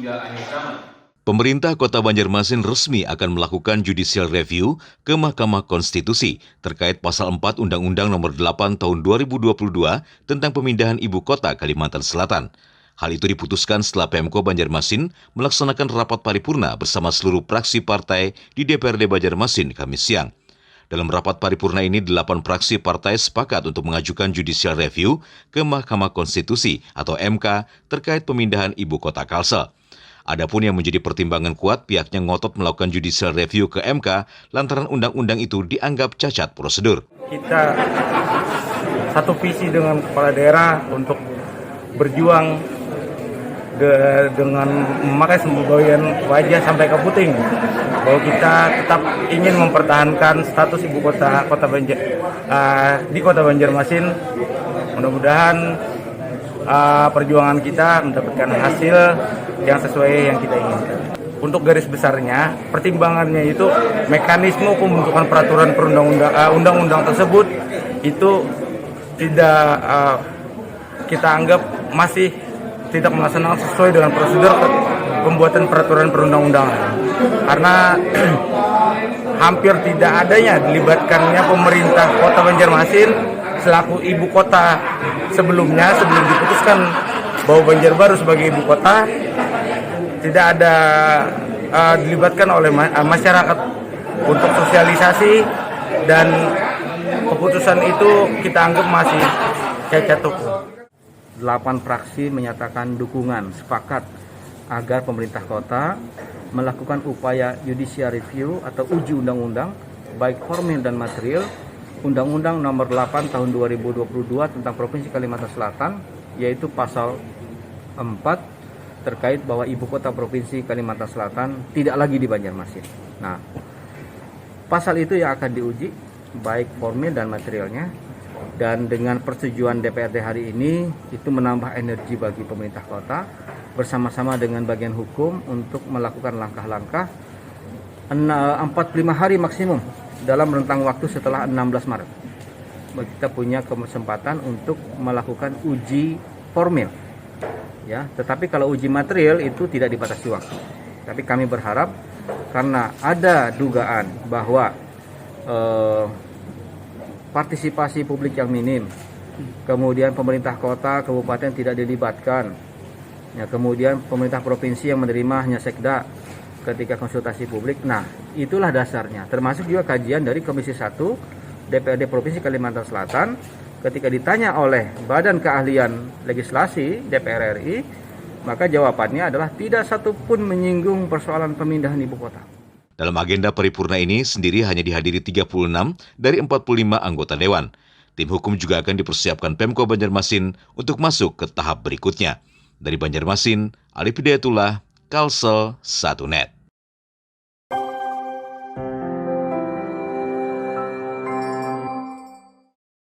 hingga akhir zaman. Pemerintah Kota Banjarmasin resmi akan melakukan judicial review ke Mahkamah Konstitusi terkait pasal 4 Undang-Undang Nomor 8 Tahun 2022 tentang pemindahan ibu kota Kalimantan Selatan. Hal itu diputuskan setelah Pemko Banjarmasin melaksanakan rapat paripurna bersama seluruh fraksi partai di DPRD Banjarmasin Kamis siang. Dalam rapat paripurna ini, 8 fraksi partai sepakat untuk mengajukan judicial review ke Mahkamah Konstitusi atau MK terkait pemindahan ibu kota Kalsel. Adapun yang menjadi pertimbangan kuat, pihaknya ngotot melakukan judicial review ke MK lantaran undang-undang itu dianggap cacat prosedur. Kita satu visi dengan kepala daerah untuk berjuang dengan memakai semboyan wajah sampai ke puting, bahwa kita tetap ingin mempertahankan status ibu kota di Kota Banjarmasin. Mudah-mudahan perjuangan kita mendapatkan hasil yang sesuai yang kita inginkan. Untuk garis besarnya, pertimbangannya itu mekanisme pembentukan peraturan undang-undang tersebut itu tidak kita anggap masih tidak melaksanakan sesuai dengan prosedur pembuatan peraturan perundang-undangan. Karena hampir tidak adanya dilibatkannya pemerintah Kota Banjarmasin selaku ibu kota sebelum diputuskan bahwa Banjarbaru sebagai ibu kota, tidak ada dilibatkan oleh masyarakat untuk sosialisasi, dan keputusan itu kita anggap masih cacat hukum. 8 fraksi menyatakan dukungan sepakat agar pemerintah kota melakukan upaya judicial review atau uji undang-undang baik formil dan material Undang-Undang Nomor 8 Tahun 2022 tentang Provinsi Kalimantan Selatan, yaitu pasal 4 terkait bahwa ibu kota Provinsi Kalimantan Selatan tidak lagi di Banjarmasin. Nah, pasal itu yang akan diuji baik formil dan materialnya, dan dengan persetujuan DPRD hari ini itu menambah energi bagi pemerintah kota bersama-sama dengan bagian hukum untuk melakukan langkah-langkah 45 hari maksimum dalam rentang waktu setelah 16 Maret. Kita punya kesempatan untuk melakukan uji formil. Ya, tetapi kalau uji material itu tidak dibatasi waktu. Tapi kami berharap karena ada dugaan bahwa partisipasi publik yang minim, kemudian pemerintah kota, kabupaten tidak dilibatkan, ya, kemudian pemerintah provinsi yang menerima hanya sekda ketika konsultasi publik. Nah, itulah dasarnya. Termasuk juga kajian dari Komisi 1 DPRD Provinsi Kalimantan Selatan ketika ditanya oleh Badan Keahlian Legislasi DPR RI, maka jawabannya adalah tidak satupun menyinggung persoalan pemindahan ibu kota. Dalam agenda paripurna ini sendiri hanya dihadiri 36 dari 45 anggota Dewan. Tim hukum juga akan dipersiapkan Pemko Banjarmasin untuk masuk ke tahap berikutnya. Dari Banjarmasin, Arif Hidayatullah, Kalsel 1net.